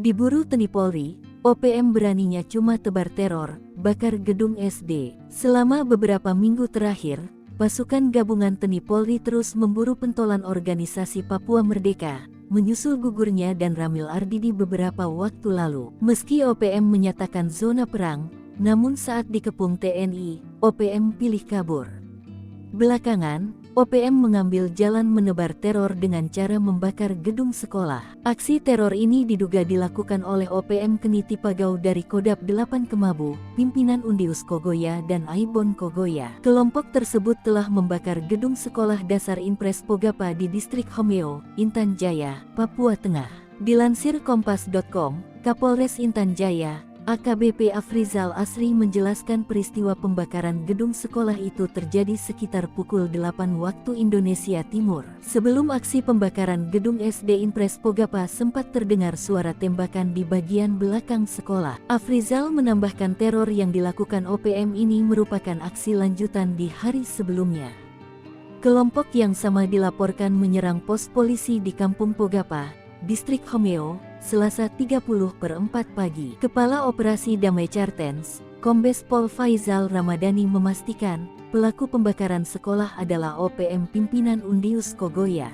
Diburu TNI Polri, OPM beraninya cuma tebar teror, bakar gedung SD. Selama beberapa minggu terakhir, pasukan gabungan TNI Polri terus memburu pentolan organisasi Papua Merdeka, menyusul gugurnya dan Ramil Ardidi beberapa waktu lalu. Meski OPM menyatakan zona perang, namun saat dikepung TNI, OPM pilih kabur. Belakangan, OPM mengambil jalan menebar teror dengan cara membakar gedung sekolah. Aksi teror ini diduga dilakukan oleh OPM Keniti Pagau dari Kodap 8 Kemabu, pimpinan Undius Kogoya dan Aibon Kogoya. Kelompok tersebut telah membakar gedung sekolah dasar Impres Pogapa di distrik Homeo, Intan Jaya, Papua Tengah. Dilansir Kompas.com, Kapolres Intan Jaya, AKBP Afrizal Asri menjelaskan peristiwa pembakaran gedung sekolah itu terjadi sekitar pukul 8 waktu Indonesia Timur. Sebelum aksi pembakaran gedung SD Impres Pogapa sempat terdengar suara tembakan di bagian belakang sekolah. Afrizal menambahkan teror yang dilakukan OPM ini merupakan aksi lanjutan di hari sebelumnya. Kelompok yang sama dilaporkan menyerang pos polisi di Kampung Pogapa, distrik Homeo, Selasa 30/4 pagi. Kepala Operasi Damai Cartens, Kombes Pol Faizal Ramadhani memastikan, pelaku pembakaran sekolah adalah OPM pimpinan Undius Kogoya.